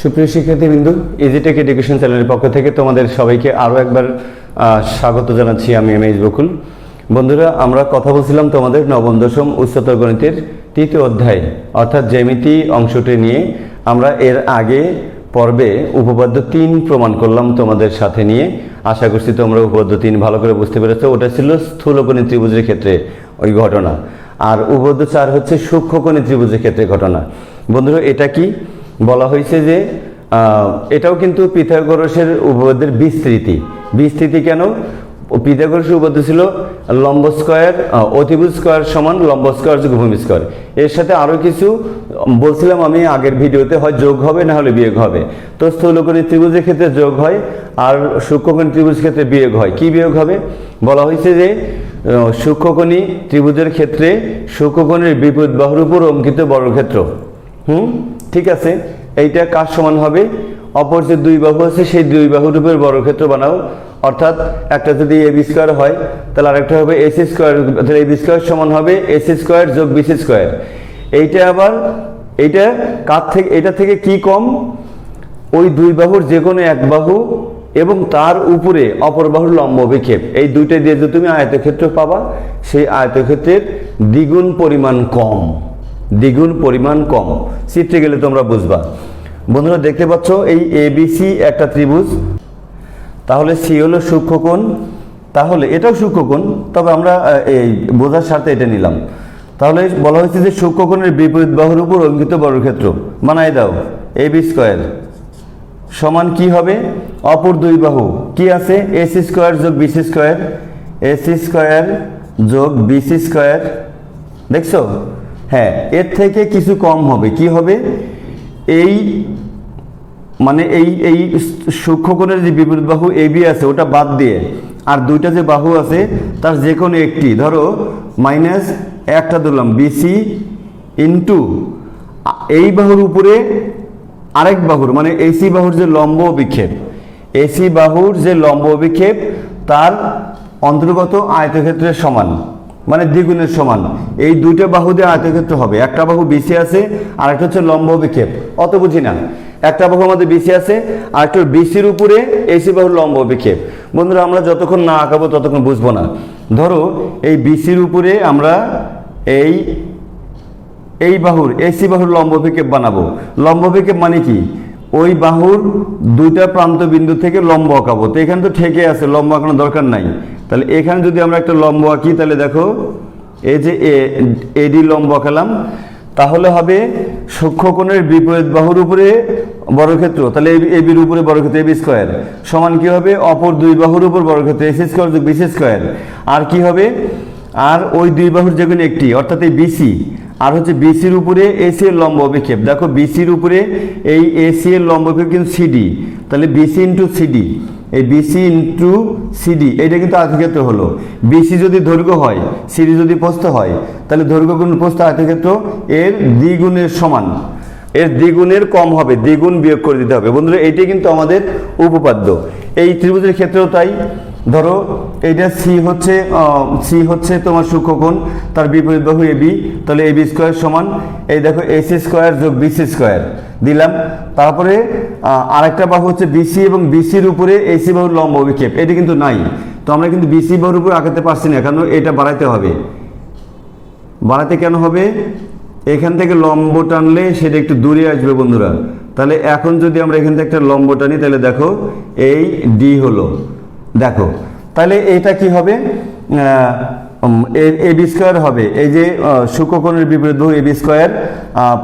সুপ্রিয় শিক্ষার্থীবৃন্দ, ইজিটেক এডুকেশন চ্যানেলের পক্ষ থেকে তোমাদের সবাইকে আরও একবার স্বাগত জানাচ্ছি। আমি এমএইচ বকুল। বন্ধুরা, আমরা কথা বলছিলাম তোমাদের নবম দশম উচ্চতর গণিতের তৃতীয় অধ্যায় অর্থাৎ জ্যামিতি অংশটি নিয়ে। আমরা এর আগে পর্বে উপপাদ্য 3 প্রমাণ করলাম তোমাদের সাথে নিয়ে। আশা করছি তোমরা উপপাদ্য 3 ভালো করে বুঝতে পেরেছো। ওটা ছিল স্থূলকোণী ত্রিভুজের ক্ষেত্রে ওই ঘটনা, আর উপপাদ্য 4 হচ্ছে সূক্ষ্মকোণী ত্রিভুজের ক্ষেত্রে ঘটনা। বন্ধুরা, এটা কি বলা হয়েছে যে এটাও কিন্তু পিথাগোরাসের উপপাদ্যের বিস্তৃতি। কেন? পিথাগোরাসের উপপাদ্য ছিল লম্ব স্কয়ার অতিভুজ স্কয়ার সমান লম্ব স্কয়ার যোগ ভূমি স্কয়ার। এর সাথে আরও কিছু বলছিলাম আমি আগের ভিডিওতে, হয় যোগ হবে না হলে বিয়োগ হবে। তো স্থূলকোণী ত্রিভুজের ক্ষেত্রে যোগ হয়, আর সূক্ষ্মকোণী ত্রিভুজের ক্ষেত্রে বিয়োগ হয়। কি বিয়োগ হবে? বলা হয়েছে যে সূক্ষ্মকোণী ত্রিভুজের ক্ষেত্রে সূক্ষ্মকোণের বিপরীত বাহুর উপর অঙ্কিত বর্গক্ষেত্র। ঠিক আছে, এইটা কার সমান হবে? অপর যে দুই বাহু আছে সেই দুই বাহুর উপর বর্গক্ষেত্র বানাও। অর্থাৎ একটা যদি এবি স্কয়ার হয় তাহলে আরেকটা হবে এসি স্কয়ার। তাহলে এবি স্কয়ার সমান হবে এসি স্কয়ার যোগ বিসি স্কয়ার। এইটা আবার এইটা কার থেকে, এটা থেকে কি কম? ওই দুই বাহুর যে কোনো এক বাহু এবং তার উপরে অপর বাহুর লম্ব অভিক্ষেপ, এই দুইটা দিয়ে যদি তুমি আয়তক্ষেত্র পাবা, সেই আয়তক্ষেত্রের দ্বিগুণ পরিমাণ কম। চিত্রে গেলে তোমরা বুঝবা। বন্ধুরা, দেখতে পাচ্ছ এই এবিসি একটা ত্রিভুজ, তাহলে সি হলো সূক্ষ্মকোণ, তাহলে এটাও সূক্ষ্মকোণ, তবে আমরা এই বোঝার স্বার্থে এটা নিলাম। তাহলে বলা হয়েছে যে সূক্ষ্মকোণের বিপরীত বাহুর উপর অঙ্কিত বর্গক্ষেত্র বানাই দাও এবি স্কয়ার সমান কি হবে? অপর দুই বাহু কি আছে? এসি স্কয়ার যোগ বিসি স্কয়ার, এসি স্কয়ার যোগ বিসি স্কয়ার। দেখছো? হ্যাঁ, এর থেকে কিছু কম হবে। কি হবে? এই মানে এই সূক্ষ্মকোণের যে বিপরীত বাহু এবি আছে ওটা বাদ দিয়ে আর দুইটা যে বাহু আছে তার যে কোনো একটি, ধরো মাইনাস একটা ধরলাম বিসি ইন্টু এই বাহুর উপরে আরেক বাহুর মানে এসি বাহুর যে লম্ব অভিক্ষেপ, তার অন্তর্গত আয়তক্ষেত্রের সমান, মানে দ্বিগুণের সমান। এই দুইটা বাহু দিয়ে আয়তক্ষেত্র হবে। একটা বাহু বিসি আছে আর একটা হচ্ছে লম্ব অভিক্ষেপ। অত বুঝি না, একটা বাহু আমাদের বিসি আছে আর একটা বিসির উপরে এসি বাহুর লম্ব অভিক্ষেপ। বন্ধুরা, আমরা যতক্ষণ না আঁকাবো ততক্ষণ বুঝবো না। ধরো এই বিসির উপরে আমরা এই বাহুর এসি বাহুর লম্ব অভিক্ষেপ বানাবো। লম্ব অভিক্ষেপ মানে কি? ওই বাহুর দুইটা প্রান্ত বিন্দু থেকে লম্ব আঁকাবো। তো এখানে তো ঠেকে আছে, লম্ব আঁকানোর দরকার নাই। তাহলে এখানে যদি আমরা একটা লম্ব আঁকি, তাহলে দেখো এই যে এডি লম্ব আঁকালাম, তাহলে হবে সূক্ষ্মকোণের বিপরীত বাহুর উপরে বর্গক্ষেত্র, তাহলে এবির উপরে বর্গক্ষেত্র এবি স্কয়ার সমান কি হবে? অপর দুই বাহুর উপর বর্গক্ষেত্র এসি স্কয়ার যোগ বিসি স্কয়ার। আর কি হবে? আর ওই দুই বাহুর যে কোনো একটি, অর্থাৎ এই বিসি আর হচ্ছে বিসির উপরে এসি এর লম্ব অভিক্ষেপ। দেখো বিসির উপরে এই এসি এর লম্ব অভিক্ষেপ কিন্তু সিডি, তাহলে বিসি ইন্টু সিডি, এই বিসি ইন্টু সিডি এটা কিন্তু আয়তক্ষেত্র হলো। বিসি যদি দৈর্ঘ্য হয়, সিডি যদি প্রস্থ হয়, তাহলে দৈর্ঘ্য গুণ প্রস্থ আয়তক্ষেত্র এর দ্বিগুণের সমান, এর দ্বিগুণের কম হবে, দ্বিগুণ বিয়োগ করে দিতে হবে। বন্ধুরা, এইটাই কিন্তু আমাদের উপপাদ্য। এই ত্রিভুজের ক্ষেত্রেও তাই। ধরো এইটা সি হচ্ছে তোমার সূক্ষ্মকোণ, তার বিপরীত বাহু এবি, তাহলে এবি স্কয়ার সমান এই দেখো এসি স্কয়ার যোগ বিসি স্কয়ার দিলাম। তারপরে আরেকটা বাহু হচ্ছে বিসি এবং বিসির উপরে এসি বাহুর লম্ব অভিক্ষেপ, এটা কিন্তু নাই। তো আমরা কিন্তু বিসি বাহুর উপরে আঁকাতে পারছি না, কারণ এটা বাড়াইতে হবে। বাড়াতে কেন হবে? এখান থেকে লম্ব টানলে সেটা একটু দূরে আসবে বন্ধুরা। তাহলে এখন যদি আমরা এখান থেকে একটা লম্ব টানি, তাহলে দেখো এই ডি হলো। দেখো তাহলে এটা কি হবে? এবি স্কয়ার হবে, এই যে সূক্ষ্মকোণের বিপরীত বাহু এবি স্কয়ার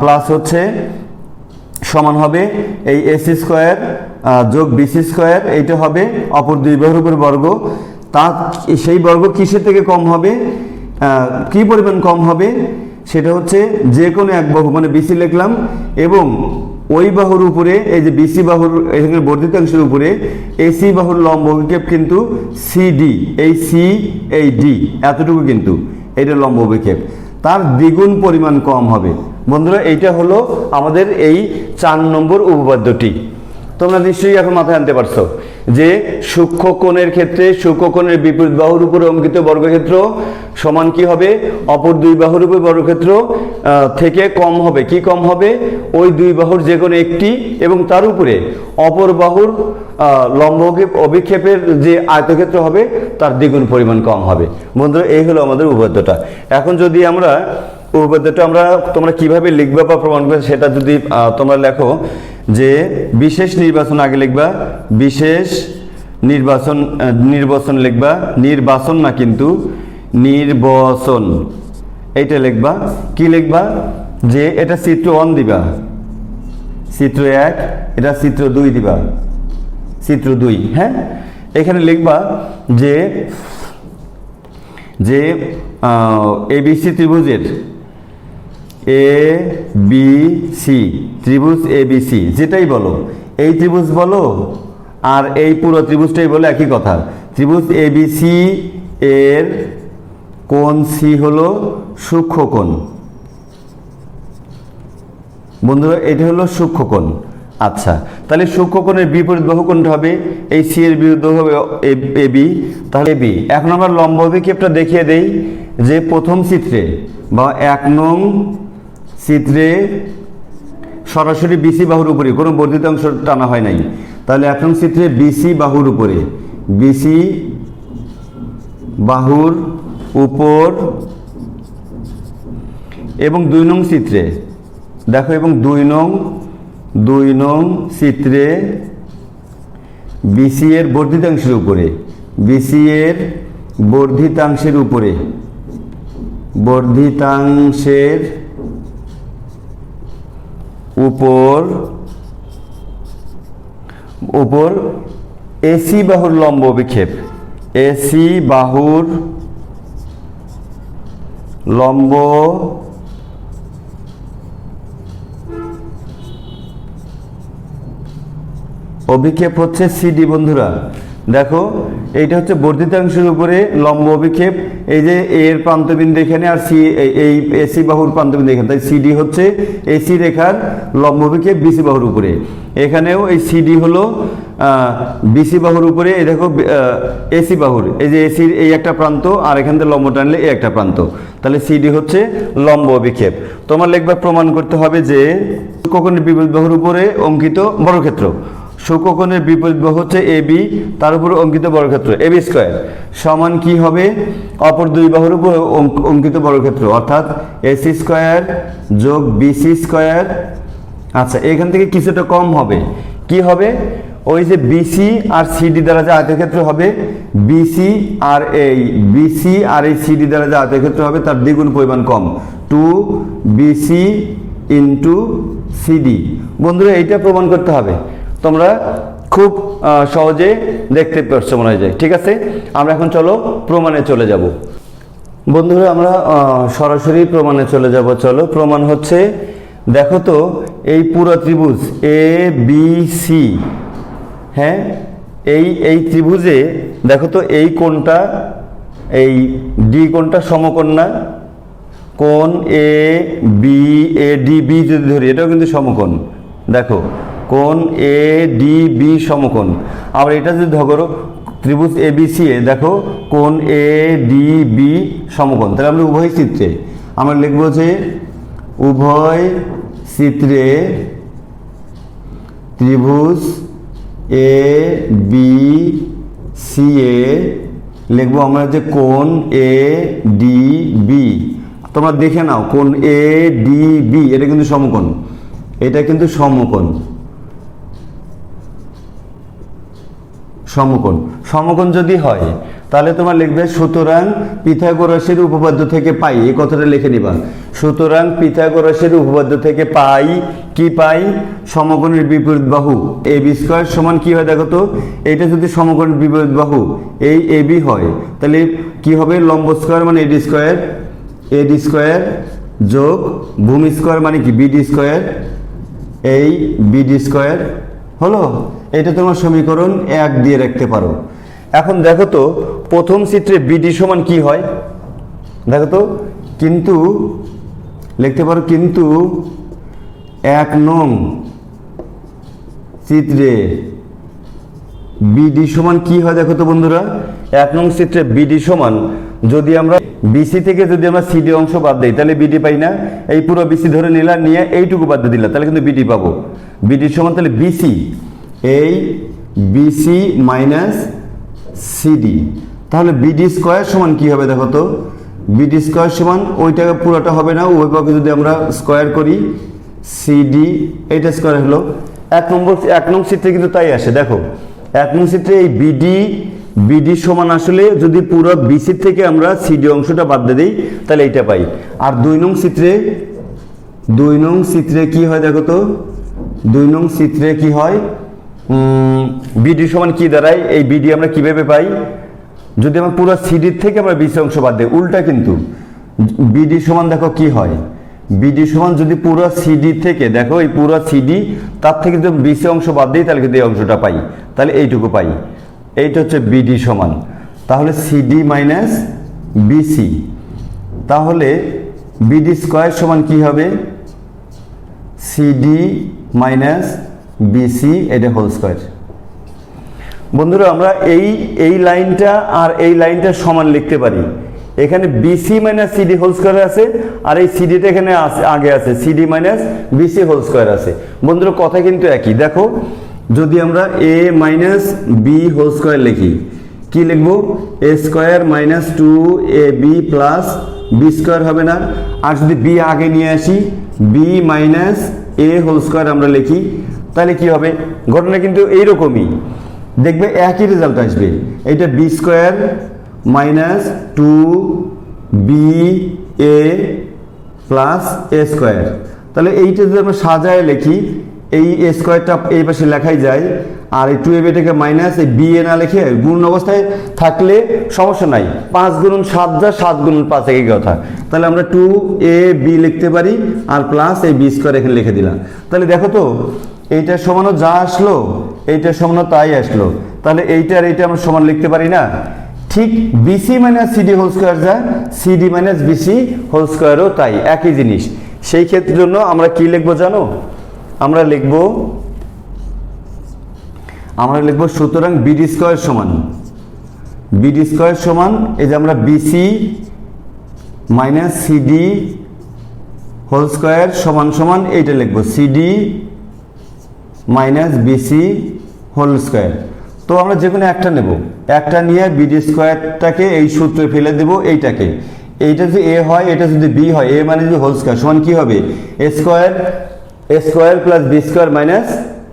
প্লাস হচ্ছে সমান হবে এই এসি স্কয়ার যোগ বিসি স্কয়ার। এইটা হবে অপর দুই বাহুর উপর বর্গ। তা সেই বর্গ কিসের থেকে কম হবে? কি পরিমাণ কম হবে? সেটা হচ্ছে যে কোনো এক বাহু, মানে বিসি লিখলাম, এবং ওই বাহুর উপরে এই যে বিসি বাহুর এখানে বর্ধিতাংশের উপরে এসি বাহুর লম্ব অভিক্ষেপ কিন্তু সিডি, এই সি এই ডি এতটুকু কিন্তু এটা লম্ব অভিক্ষেপ, তার দ্বিগুণ পরিমাণ কম হবে। বন্ধুরা, এইটা হলো আমাদের এই 4 নম্বর উপপাদ্যটি। তোমরা নিশ্চয়ই এখন মাথায় আনতে পারছো। যে সূক্ষ্মকোণের ক্ষেত্রে সূক্ষ্মকোণের বিপরীত বাহুর উপরে অঙ্কিত বর্গক্ষেত্র সমান কি হবে, অপর দুই বাহুর উপর বর্গক্ষেত্র থেকে কম হবে। কি কম হবে? ওই দুই বাহুর যে কোনো একটি এবং তার উপরে অপর বাহুর লম্ব অভিক্ষেপের যে আয়তক্ষেত্র হবে তার দ্বিগুণ পরিমাণ কম হবে। বন্ধুরা, এই হলো আমাদের উপপাদ্যটা। এখন যদি আমরা উপপাদ্যটা তোমরা কিভাবে লিখবে বা প্রমাণ করবে সেটা যদি তোমরা লেখো, যে বিশেষ নির্বাচন আগে লিখবা, বিশেষ নির্বাচন লিখবা, নির্বাচন না কিন্তু নির্বাচন, এইটা লিখবা। কি লিখবা? যে এটা চিত্র 1 দিবা, চিত্র 1, এটা চিত্র 2 দিবা, চিত্র 2। হ্যাঁ, এখানে লিখবা যে যে এবিসি ত্রিভুজের ABC ত্রিভুজ ABC, যেটাই বলো, এই ত্রিভুজ বলো আর এই পুরো ত্রিভুজটাই বলো, একই কথা। ত্রিভুজ ABC এর কোণ C হলো সূক্ষ্মকোণ। বন্ধুরা, এটা হলো সূক্ষ্মকোণ। আচ্ছা, তাহলে সূক্ষ্মকোণের বিপরীত বাহু কোনটা হবে? এই সি এর বিরুদ্ধ হবে AB, তাহলে AB। এখন আমরা লম্ব অভিক্ষেপটা দেখিয়ে দেই, যে প্রথম চিত্রে বা 1 নং চিত্রে সরাসরি BC বাহুর উপরে কোনো বর্ধিত অংশ টানা হয় নাই। তাহলে 1 নং চিত্রে BC বাহুর উপরে, BC বাহুর উপর, এবং 2 নং চিত্রে দেখো, এবং 2 নং চিত্রে BC এর বর্ধিতাংশের উপরে, BC এর বর্ধিতাংশের উপরে, বর্ধিতাংশের উপর AC বাহুর লম্ব অভিক্ষেপ, AC বাহুর লম্ব অভিক্ষেপ হচ্ছে CD। বন্ধুরা দেখো, এইটা হচ্ছে বর্ধিতাংশের উপরে লম্ব অভিক্ষেপ, এই যে এর প্রান্তবিন্দু এখানে আর এই AC বাহুর প্রান্তবিন্দু এখানে, তাই CD হচ্ছে AC রেখার লম্ব অভিক্ষেপ BC বাহুর উপরে। এখানেও এই CD হলো BC বাহুর উপরে, এই দেখো AC বাহুর, এই যে ACর এই একটা প্রান্ত আর এখান থেকে লম্ব টানলে এই একটা প্রান্ত, তাহলে CD হচ্ছে লম্ব অভিক্ষেপ। তোমার লিখবা প্রমাণ করতে হবে যে সূক্ষ্মকোণের বিপরীত বাহুর উপরে অঙ্কিত বর্গক্ষেত্র, সূক্ষ্মকোণের বিপরীত বাহু হচ্ছে AB, তার উপর অঙ্কিত বর্গক্ষেত্র AB স্কয়ার সমান কি হবে? অপর দুই বাহুর উপর অঙ্কিত বর্গক্ষেত্র, অর্থাৎ AC স্কয়ার যোগ BC স্কয়ার। আচ্ছা, এখান থেকে কিছুটা কম হবে। কি হবে? ওই যে BC আর CD দ্বারা যে আয়তক্ষেত্র হবে, BC আর এই CD দ্বারা যে আয়তক্ষেত্র হবে তার দ্বিগুণ পরিমাণ কম, 2BC ইন্টু CD। বন্ধুরা, এইটা প্রমাণ করতে হবে। তোমরা খুব সহজে দেখতে পারছো মনে হয়। ঠিক আছে, আমরা এখন চলো প্রমাণে চলে যাব। বন্ধুরা, আমরা সরাসরি প্রমাণে চলে যাব। চলো, প্রমাণ হচ্ছে, দেখো তো এই পুরো ত্রিভুজ ABC, হ্যাঁ, এই ত্রিভুজে দেখো তো এই কোণটা, এই D কোণটা সমকোণ না? কোণ ADB যদি ধরি, এটাও কিন্তু সমকোণ। দেখো, কোণ ADB সমকোণ। আবার এটা যদি ধরো ত্রিভুজ ABC এ, দেখো কোণ ADB সমকোণ। তাহলে আমরা উভয় চিত্রে আমরা লিখবো যে উভয় চিত্রে ত্রিভুজ ABC এ লিখবো আমরা যে কোণ ADB। তোমরা দেখে নাও, কোণ ADB এটা কিন্তু সমকোণ, এটা কিন্তু সমকোণ। সমকোণ যদি হয় তাহলে তোমার লিখবে, সুতরাং পিথাগোরাসের উপপাদ্য থেকে পাই, এই কথাটা লিখে নিবা। সুতরাং পিথাগোরাসের উপপাদ্য থেকে পাই, কি পাই? সমকোণের বিপরীত বাহু AB স্কয়ার সমান কি হয়? দেখো তো, এইটা যদি সমকোণের বিপরীত বাহু এই AB হয়, তাহলে কি হবে? লম্ব স্কয়ার মানে AD স্কয়ার যোগ ভূমি স্কয়ার মানে কি BD স্কয়ার, এই BD স্কয়ার হলো। এটা তোমার সমীকরণ 1 দিয়ে রাখতে পারো। এখন দেখো তো প্রথম চিত্রে BD সমান কি হয়? দেখো তো, কিন্তু লিখতে পারো, কিন্তু 1 নং চিত্রে বিডি সমান কি হয় দেখো তো বন্ধুরা, 1 নং চিত্রে বিডি সমান, যদি আমরা বিসি থেকে যদি আমরা সিডি অংশ বাদ দিই তাহলে বিডি পাই না। এই পুরো বিসি ধরে নিলাম, নিয়ে এইটুকু বাদ দিয়ে দিলাম, তাহলে কিন্তু বিডি পাবো। বিডি সমান তাহলে বিসি, এই বিসি মাইনাস সিডি, তাহলে বিডি স্কোয়ার সমান কি হবে দেখো তো, বিডি স্কোয়ার সমান ওইটা পুরোটা হবে না, ওই পক্ষে যদি আমরা স্কোয়ার করি সিডি, এইটা স্কোয়ার হলো। 1 নং চিত্রে কিন্তু তাই আসে, দেখো 1 নং চিত্রে এই বিডি সমান আসলে যদি পুরো বিসি থেকে আমরা সিডি অংশটা বাদ দিয়ে দিই তাহলে এইটা পাই। আর 2 নং চিত্রে কি হয় দেখো তো, 2 নং চিত্রে কি হয়, বিডি সমান কি দাঁড়ায়, এই বিডি আমরা কিভাবে পাই, যদি আমরা পুরো সিডির থেকে আমরা বিসি অংশ বাদ দিই, উল্টা কিন্তু বিডি সমান দেখো কি হয়, বিডি সমান যদি পুরো সিডি থেকে, দেখো এই পুরো সিডি তার থেকে যদি বিসি অংশ বাদ দিই তাহলে কিন্তু এই অংশটা পাই, তাহলে এইটুকু পাই। এইটা হচ্ছে বিডি সমান, তাহলে সিডি মাইনাস বিসি, তাহলে বিডি স্কোয়ার সমান কি হবে, সিডি মাইনাস বিসি, এটা হোল স্কোয়ার। বন্ধুরা আমরা এই লাইনটা আর এই লাইনটা সমান লিখতে পারি, এখানে BC minus CD whole square আছে, আর এই সিডিটা এখানে আগে আছে, CD minus BC whole square আছে। বন্ধুরা কথা কিন্তু একই, দেখো যদি আমরা a minus b whole square লিখি, কি লিখবো, a square minus 2ab plus b square হবে না, আর যদি বি আগে নিয়ে আসি b minus a whole square আমরা লিখি, তাহলে কি হবে, ঘটনা কিন্তু এইরকমই, দেখবে একই রেজাল্ট আসবে। এইটা b square minus 2ba plus a square, তাহলে এইটা যদি আমরা সাজায় লিখি, এই এ স্কোয়ারটা এই পাশে লেখাই যায়, আর এই 2ab-টাকে মাইনাস এই বি এ না লিখে গুণ অবস্থায় থাকলে সমস্যা নাই, 5 গুণন 7 যা 7 গুণন 5 একই কথা, তাহলে আমরা 2ab লিখতে পারি, আর প্লাস এই বি স্কোয়ার এখানে লিখে দিলাম। তাহলে দেখো তো এইটার সমানও যা আসলো এইটার সমানও তাই আসলো, তাহলে এইটা আর এইটা আমরা সমান লিখতে পারি না। ঠিক BC minus CD whole square যা, সিডি মাইনাস বিসি হোল স্কোয়ারও তাই, একই জিনিস। সেই ক্ষেত্রের জন্য আমরা কি লিখবো জানো, আমরা লিখবো সুতরাং বিডি স্কোয়ার সমান এই যে আমরা BC minus CD whole square সমান এইটা লিখবো CD minus BC whole square. তো আমরা যে কোনো একটা নেব, একটা নিয়ে বিডি স্কোয়ারটাকে এই সূত্রে ফেলে দেব, এইটাকে, এইটা যদি এ হয় এটা যদি বি হয়, এ মানে যদি হোল স্কোয়ার সমান কি হবে, a square plus b square minus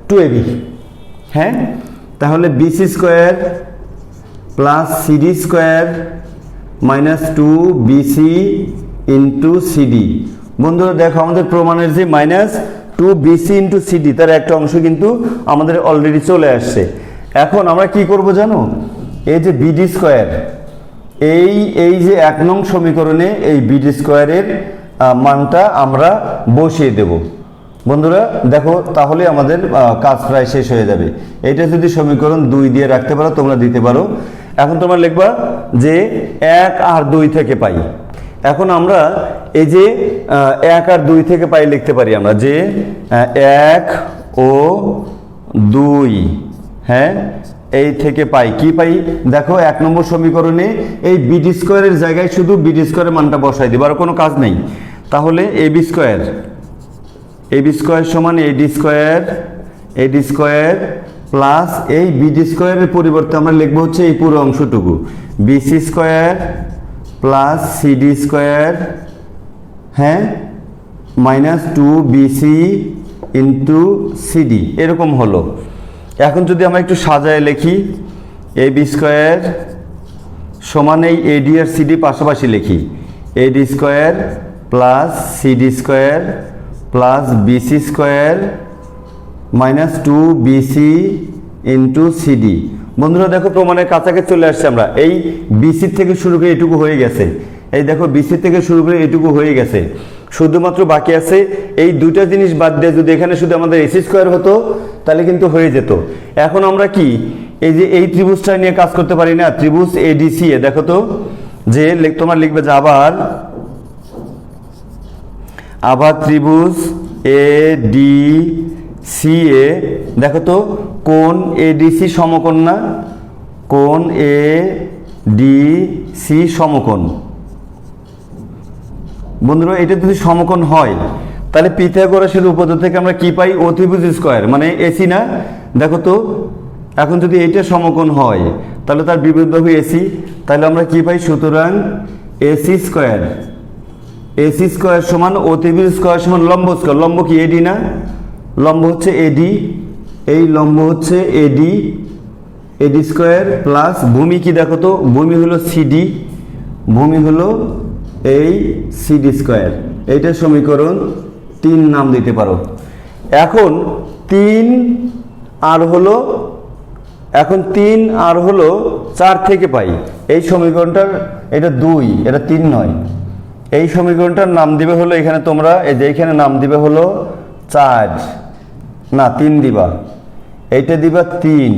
2ab। হ্যাঁ, তাহলে BC square plus CD square minus 2bc into CD. বন্ধুরা দেখো আমাদের প্রমাণের যে মাইনাস 2bc ইন্টু সিডি তার একটা অংশ কিন্তু আমাদের অলরেডি চলে আসছে। এখন আমরা কি করব জানো, এই যে বিডি স্কোয়ার, এই যে 1 নং সমীকরণে এই বিডি স্কোয়ারের মানটা আমরা বসিয়ে দেব। বন্ধুরা দেখো তাহলে আমাদের কাজ প্রায় শেষ হয়ে যাবে। এটা যদি সমীকরণ 2 দিয়ে রাখতে পারো তোমরা দিতে পারো। এখন তোমরা লিখবা যে 1 আর 2 থেকে পাই। এখন আমরা এই যে 1 আর 2 থেকে পাই লিখতে পারি আমরা যে 1 ও 2, হ্যাঁ, এই থেকে পাই কি পাই, দেখো 1 নম্বর সমীকরণে এই বিডি স্কোয়ারের জায়গায় শুধু বিডি স্কোয়ারের মানটা বসাই দিব, আর কোনো কাজ নেই। তাহলে এবি স্কোয়ার সমান এডি স্কোয়ার প্লাস এই বিডি স্কোয়ারের পরিবর্তে আমরা লিখবো হচ্ছে এই পুরো অংশটুকু BC square plus CD square, হ্যাঁ, মাইনাস 2bc ইন্টু সিডি, এরকম হলো। এখন যদি আমরা একটু সাজায় লিখি, এবি স্কোয়ার সমান এই এডি আর সিডি পাশাপাশি লিখি, AD square plus CD square plus BC square minus 2bc into CD. বন্ধুরা দেখো প্রমাণের কাছাকাছি চলে আসছে আমরা। এই বিসির থেকে শুরু করে এটুকু হয়ে গেছে, এই দেখো বিসি থেকে শুরু করে এটুকু হয়ে গেছে, শুধুমাত্র বাকি আছে এই দুইটা জিনিস বাদ দিয়ে যদি এখানে শুধু আমাদের এসি স্কোয়ার হতো তাহলে কিন্তু হয়ে যেত। এখন আমরা কি এই যে এই ত্রিভুজটা নিয়ে কাজ করতে পারি না, ত্রিভুজ এডিসি এ, দেখো তো যে তোমার লিখবে যে আবার ত্রিভুজ এডিসি এ, দেখো তো কোণ এডিসি সমকোণ না, কোণ এ ডি সি সমকোণ। বন্ধুরা এটা যদি সমকোণ হয় তাহলে পিথাগোরাসের উপপাদ্য থেকে আমরা কি পাই? অতিভুজ স্কয়ার মানে এসি না। দেখো তো এখন যদি এইটা সমকোণ হয় তাহলে তার বিপরীত বাহু এসি, তাহলে আমরা কি পাই? সুতরাং এসি স্কয়ার, এসি স্কয়ার সমান অতিভুজ স্কয়ার সমান লম্ব স্কয়ার। লম্ব কি এডি না? লম্ব হচ্ছে এডি, এই লম্ব হচ্ছে এডি, এডি স্কয়ার প্লাস ভূমি কি দেখো তো? ভূমি হলো সিডি, ভূমি হলো এই সিডি স্কয়ার। এইটা সমীকরণ 3 নাম দিতে পারো। এখন 3 আর হলো, এখন 3 আর হলো 4 থেকে পাই এই সমীকরণটার, এটা 2, এটা 3 নয়। এই সমীকরণটার নাম দিবে হলো, এখানে তোমরা এই যে এখানে নাম দিবে হলো 4 না 3 দিবা, এইটা দিবা 3,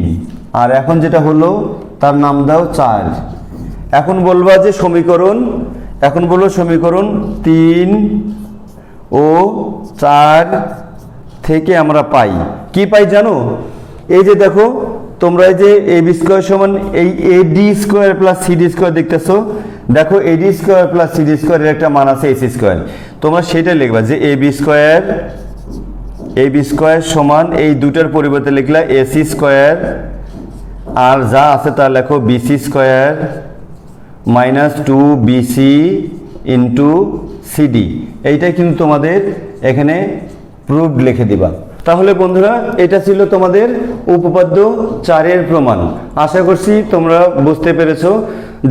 আর এখন যেটা হলো তার নাম দাও 4। এখন বলবা যে সমীকরণ, এখন বলবো সমীকরণ 3 ও 4 থেকে আমরা পাই কি পাই জানো? এই যে দেখো তোমরা এই যে এ বি স্কয়ার সমান এই এডি স্কয়ার প্লাস সিডি স্কয়ার দেখতেছো, দেখো এডি স্কয়ার প্লাস সিডি স্কয়ারের একটা মান আছে এসি স্কয়ার। তোমরা সেটা লিখবা যে এ বি স্কয়ার সমান এই দুটার পরিবর্তে লিখলা এসি স্কয়ার, আর যা আছে তা লেখো BC square minus 2bc into CD. এইটাই কিন্তু তোমাদের এখানে প্রুফ লিখে দিবা। তাহলে বন্ধুরা এটা ছিল তোমাদের উপপাদ্য 4-এর প্রমাণ। আশা করছি তোমরা বুঝতে পেরেছো।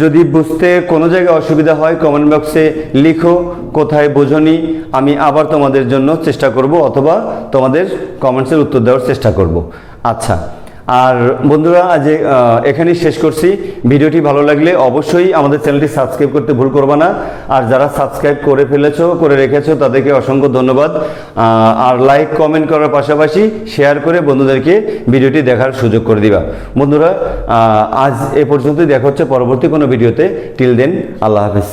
যদি বুঝতে কোনো জায়গায় অসুবিধা হয় কমেন্ট বক্সে লিখো কোথায় বোঝনি, আমি আবার তোমাদের জন্য চেষ্টা করব অথবা তোমাদের কমেন্টসের উত্তর দেওয়ার চেষ্টা করব। আচ্ছা, আর বন্ধুরা আজ এখানেই শেষ করছি। ভিডিওটি ভালো লাগলে অবশ্যই আমাদের চ্যানেলটি সাবস্ক্রাইব করতে ভুল করবে না। আর যারা সাবস্ক্রাইব করে রেখেছো তাদেরকে অসংখ্য ধন্যবাদ। আর লাইক কমেন্ট করার পাশাপাশি শেয়ার করে বন্ধুদেরকে ভিডিওটি দেখার সুযোগ করে দিবা। বন্ধুরা আজ এ পর্যন্তই, দেখা হচ্ছে পরবর্তী কোনো ভিডিওতে। টিল দেন, আল্লাহ হাফেজ।